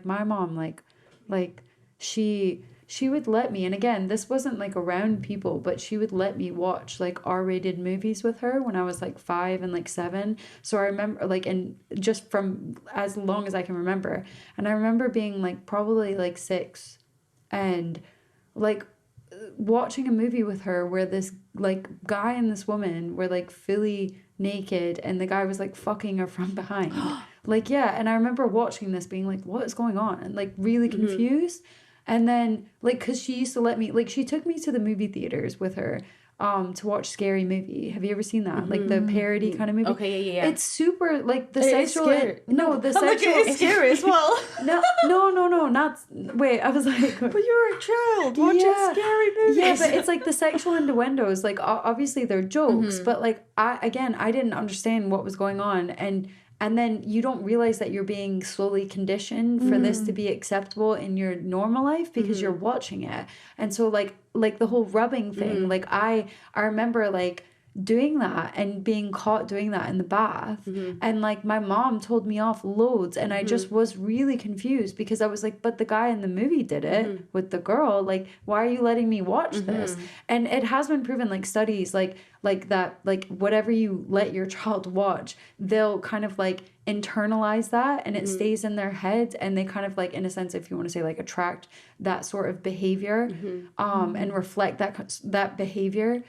my mom, like she would let me, and again, this wasn't like around people, but she would let me watch like R-rated movies with her when I was like 5 and like 7. So I remember like, and just from as long as I can remember, and I remember being like probably like 6, and like watching a movie with her where this like guy and this woman were like fully naked, and the guy was like fucking her from behind. Like, yeah, and I remember watching this being like, what is going on? And like really confused. And then like, cause she used to let me, like she took me to the movie theaters with her to watch Scary Movie. Have you ever seen that? Like the parody kind of movie. Okay, yeah. It's super like the It is sexual scary. no, the I'm like, sexual it is scary as well. no, not wait, I was like, but you were a child watching scary movies. yeah, but it's like the sexual innuendos, like obviously they're jokes, but like I didn't understand what was going on, and then you don't realize that you're being slowly conditioned for this to be acceptable in your normal life because you're watching it. And so like the whole rubbing thing, like I remember like doing that and being caught doing that in the bath, and like my mom told me off loads, and I just was really confused because I was like, but the guy in the movie did it with the girl, like why are you letting me watch this? And it has been proven, like studies like that, like whatever you let your child watch, they'll kind of like internalize that, and it stays in their head, and they kind of like, in a sense, if you want to say, like attract that sort of behavior, and reflect that behavior.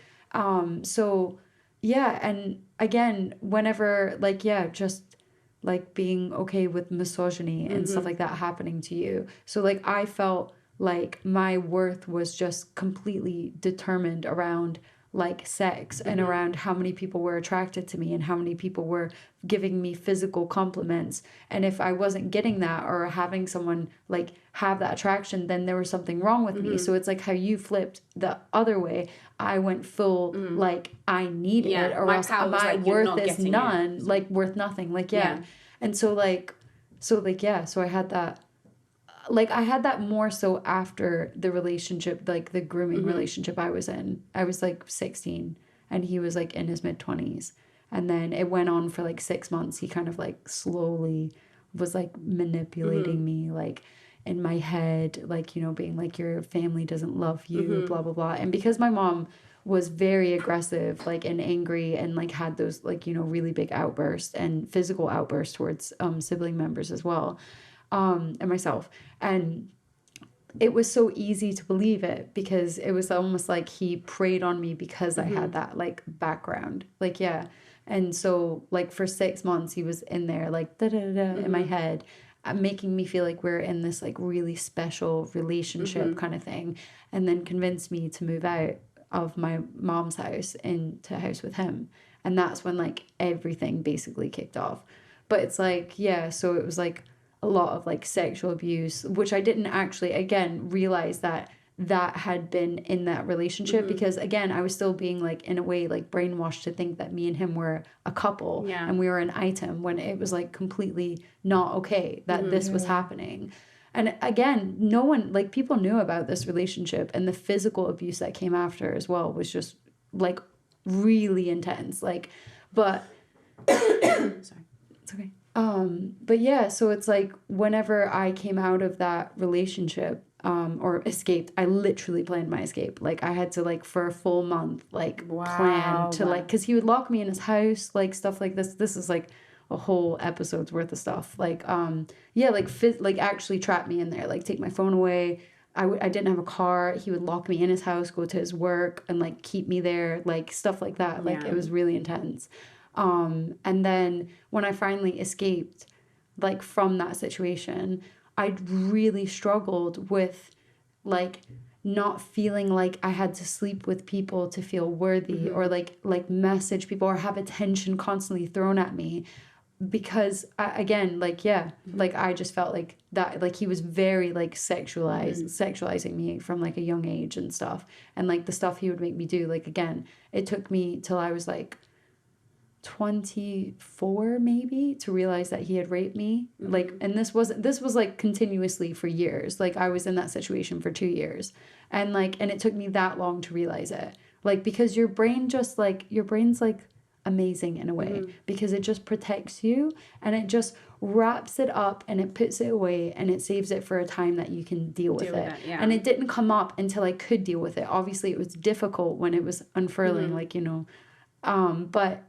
So yeah, and again, whenever like, yeah, just like being okay with misogyny and stuff like that happening to you. So like I felt like my worth was just completely determined around like sex and around how many people were attracted to me and how many people were giving me physical compliments. And if I wasn't getting that or having someone like have that attraction, then there was something wrong with me. So it's like how you flipped the other way. I went full like I need it, or else my like, worth is none, like worth nothing. Like and so yeah, so I had that. Like I had that more so after the relationship, like the grooming relationship I was in. I was like 16 and he was like in his mid-20s. And then it went on for like 6 months. He kind of like slowly was like manipulating me, like in my head, like, you know, being like, your family doesn't love you, blah, blah, blah. And because my mom was very aggressive, like, and angry, and like had those like, you know, really big outbursts and physical outbursts towards sibling members as well. And myself. And it was so easy to believe it because it was almost like he preyed on me because I had that like background. Like, yeah. And so like for 6 months he was in there like da da da in my head, making me feel like we're in this like really special relationship kind of thing, and then convinced me to move out of my mom's house into a house with him. And that's when like everything basically kicked off. But it's like, yeah, so it was like a lot of like sexual abuse, which I didn't actually again realize that had been in that relationship, because again I was still being like in a way like brainwashed to think that me and him were a couple, and we were an item, when it was like completely not okay that this was happening. And again, no one, like people knew about this relationship, and the physical abuse that came after as well was just like really intense, like, but sorry, it's okay. But yeah, so it's like whenever I came out of that relationship, or escaped, I literally planned my escape. Like I had to like for a full month, like plan to like, cause he would lock me in his house, like stuff like this. This is like a whole episode's worth of stuff. Like, yeah, like like actually trap me in there, like take my phone away. I didn't have a car. He would lock me in his house, go to his work, and like keep me there, like stuff like that. Like it was really intense. And then when I finally escaped, like from that situation, I really struggled with like not feeling like I had to sleep with people to feel worthy, or like message people or have attention constantly thrown at me, because again, like, yeah, like I just felt like that, like he was very like sexualizing me from like a young age and stuff. And like the stuff he would make me do, like, again, it took me till I was like 24 maybe to realize that he had raped me. Like, and this was like continuously for years. Like I was in that situation for 2 years, and it took me that long to realize it, like, because your brain's like amazing in a way, because it just protects you, and it just wraps it up and it puts it away, and it saves it for a time that you can deal with it. Yeah. And it didn't come up until I could deal with it. Obviously it was difficult when it was unfurling, like, you know, but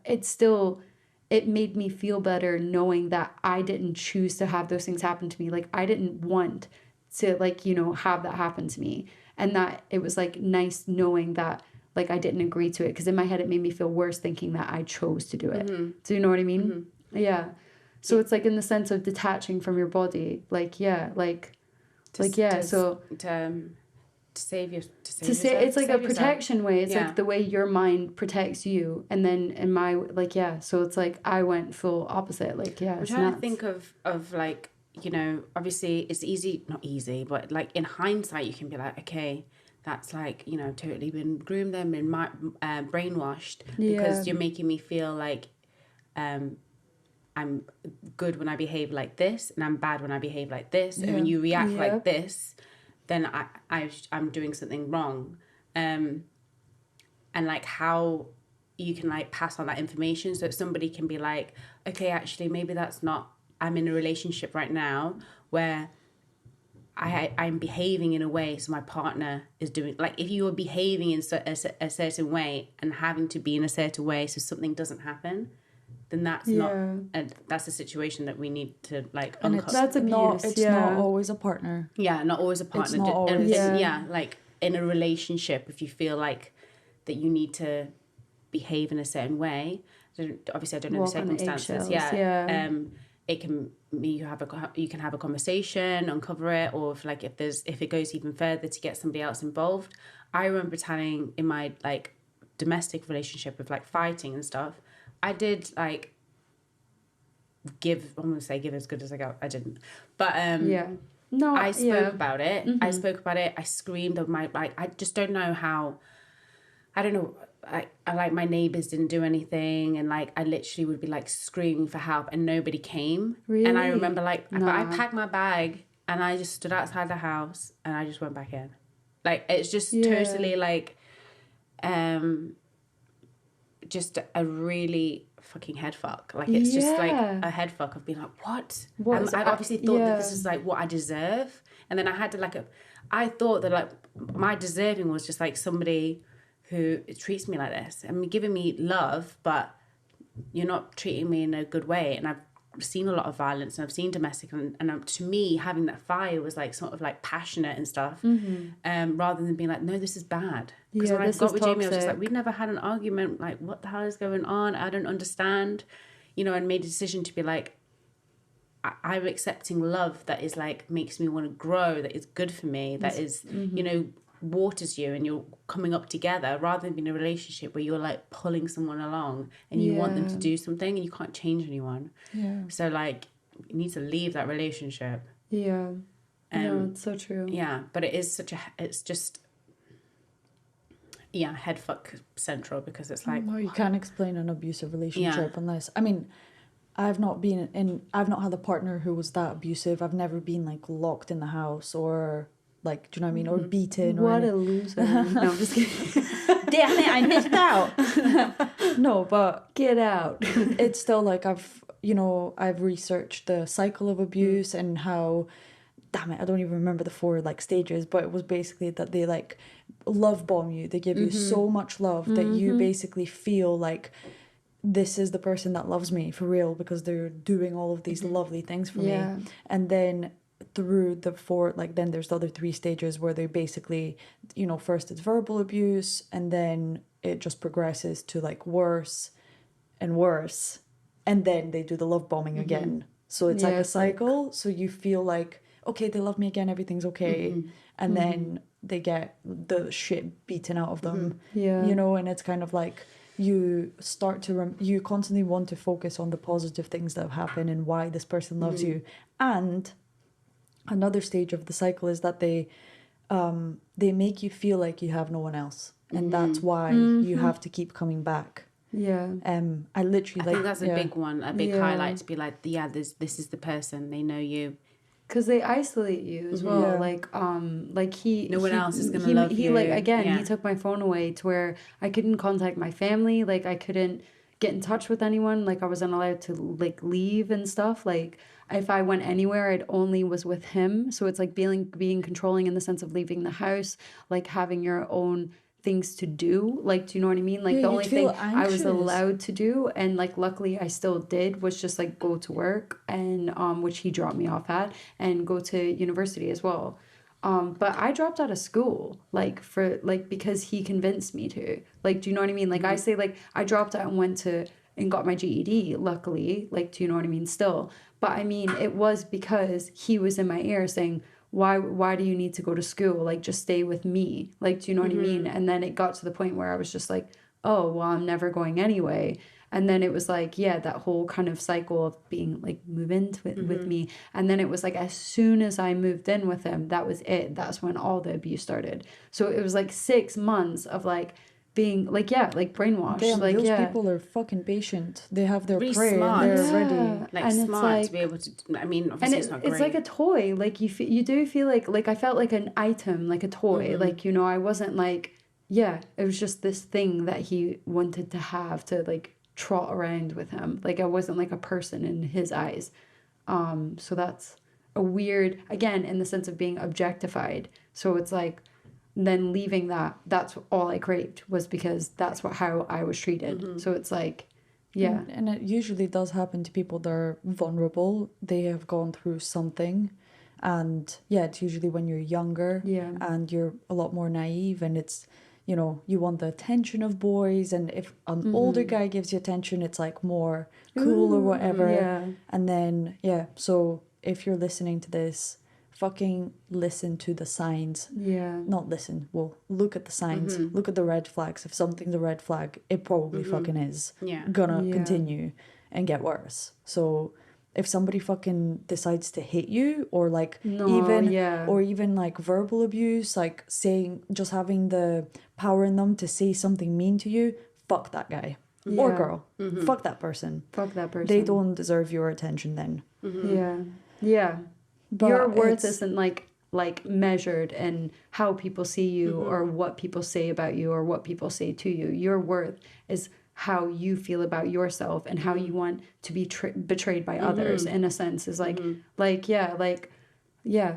it made me feel better knowing that I didn't choose to have those things happen to me. Like, I didn't want to, like, you know, have that happen to me. And that it was, like, nice knowing that, like, I didn't agree to it. Because in my head, it made me feel worse thinking that I chose to do it. Do you know what I mean? Yeah. So it's, like, in the sense of detaching from your body. Like, yeah, to save yourself. It's like a protection way. It's like the way your mind protects you, and then in my, like, so it's like I went full opposite. Like, I'm trying to think of like, you know, obviously it's not easy, but like in hindsight you can be like, okay, that's like, you know, totally been groomed them and brainwashed, because you're making me feel like I'm good when I behave like this, and I'm bad when I behave like this, and when you react like this, then I'm doing something wrong. And like how you can like pass on that information so that somebody can be like, okay, actually maybe that's not, I'm in a relationship right now where I'm behaving in a way so my partner is doing, like if you are behaving in a certain way and having to be in a certain way so something doesn't happen, then that's not, and that's a situation that we need to like uncover. That's abuse. It's not always a partner. Yeah, not always a partner. It's not always. And like in a relationship, if you feel like that you need to behave in a certain way, obviously I don't know the circumstances. It can be you can have a conversation, uncover it, or if it goes even further to get somebody else involved. I remember telling in my like domestic relationship with like fighting and stuff, I did like I'm gonna say give as good as I got. I didn't, but I spoke about it. I spoke about it. I screamed of my, like, I just don't know how. I don't know. I like my neighbors didn't do anything, and like I literally would be like screaming for help, and nobody came. Really? And I remember like, but I packed my bag and I just stood outside the house and I just went back in. Like it's just totally like, just a really fucking head fuck. Like it's just like a head fuck of being like, what? I obviously thought that this is like what I deserve, and then I had to I thought that like my deserving was just like somebody who treats me like this and giving me love, but you're not treating me in a good way. And I've seen a lot of violence, and I've seen domestic, and to me having that fire was like sort of like passionate and stuff, rather than being like, no, this is bad. Because when I got with Jamie, I was just like, we'd never had an argument, like what the hell is going on? I don't understand, you know, and made a decision to be like, I'm accepting love that is like makes me want to grow, that is good for me, that is you know, waters you, and you're coming up together, rather than being in a relationship where you're like pulling someone along and you want them to do something and you can't change anyone. So like you need to leave that relationship. No, it's so true. But it is it's just head fuck central, because it's like, well, you can't explain an abusive relationship unless, I mean, I've not had a partner who was that abusive. I've never been like locked in the house or like, do you know what I mean? Or beaten. What a loser. No, I'm just kidding. Damn it, I missed out. No, but get out. It's still like I've researched the cycle of abuse and how, damn it, I don't even remember the 4 like stages, but it was basically that they like love bomb you. They give you so much love that you basically feel like this is the person that loves me for real, because they're doing all of these lovely things for me. And then through the 4, like then there's the other 3 stages where they basically, you know, first it's verbal abuse, and then it just progresses to like worse and worse, and then they do the love bombing again. So it's like a cycle. So you feel like, okay, they love me again, everything's okay, and then they get the shit beaten out of them. You know, and it's kind of like you start to you constantly want to focus on the positive things that have happened and why this person loves you. And another stage of the cycle is that they make you feel like you have no one else, and that's why you have to keep coming back. I literally I think that's a big one, a big highlight, to be like, this is the person, they know you. Because they isolate you as well. Like no one else is gonna love you. He like, again, he took my phone away to where I couldn't contact my family. Like I couldn't get in touch with anyone. Like I wasn't allowed to like leave and stuff. Like if I went anywhere, it only was with him. So it's like being controlling in the sense of leaving the house, like having your own things to do. Like, do you know what I mean? Like the only thing I was allowed to do, and like luckily I still did, was just like go to work, and which he dropped me off at, and go to university as well. But I dropped out of school, like for like because he convinced me to. Like, do you know what I mean? Like I say, like I dropped out and went to and got my GED, luckily. Like, do you know what I mean? Still, but I mean, it was because he was in my ear saying, why do you need to go to school? Like, just stay with me. Like, do you know what I mean? And then it got to the point where I was just like, oh, well, I'm never going anyway. And then it was like, yeah, that whole kind of cycle of being like, move into it with me. And then it was like, as soon as I moved in with him, that was it. That's when all the abuse started. So it was like 6 months of like being like, yeah, like brainwashed. Damn, like, those people are fucking patient. They have their really prey smart. and they're ready. Like and smart like, to be able to, I mean, obviously it's not great. It's like a toy. Like you do feel like I felt like an item, like a toy. Like, you know, I wasn't like, yeah, it was just this thing that he wanted to have to like trot around with him. Like I wasn't like a person in his eyes. So that's a weird, again, in the sense of being objectified. So it's like, then leaving that's all I craved, was because that's how I was treated. So it's like, yeah. And it usually does happen to people that are vulnerable. They have gone through something. And yeah, it's usually when you're younger and you're a lot more naive, and it's, you know, you want the attention of boys, and if an older guy gives you attention, it's like more cool or whatever. Yeah. And then, yeah, so if you're listening to this, fucking listen to the signs. Yeah. Not listen, well, look at the signs. Look at the red flags. If something's a red flag, it probably fucking is gonna continue and get worse. So if somebody fucking decides to hit you, or like even like verbal abuse, like saying, just having the power in them to say something mean to you, fuck that guy or girl. Fuck that person. Fuck that person. They don't deserve your attention then. Yeah. But your worth isn't like measured in how people see you or what people say about you or what people say to you. Your worth is how you feel about yourself and how you want to be betrayed by others, in a sense, is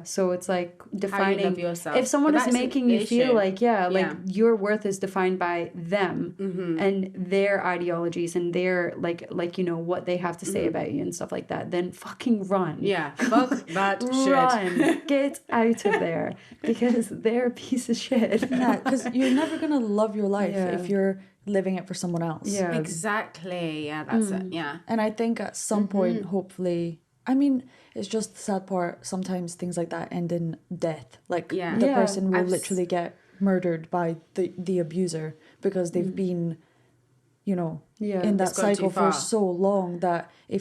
so it's like defining how you love yourself. If someone is making you feel like your worth is defined by them and their ideologies and their like you know what they have to say about you and stuff like that, then fucking run. Fuck that shit. Run. Get out of there, because they're a piece of shit. Yeah, because you're never gonna love your life if you're living it for someone else. Yeah, exactly. Yeah, that's it. Yeah. And I think at some point, hopefully, I mean, it's just the sad part. Sometimes things like that end in death. Like the person will literally get murdered by the abuser because they've been, you know, in that cycle for so long that if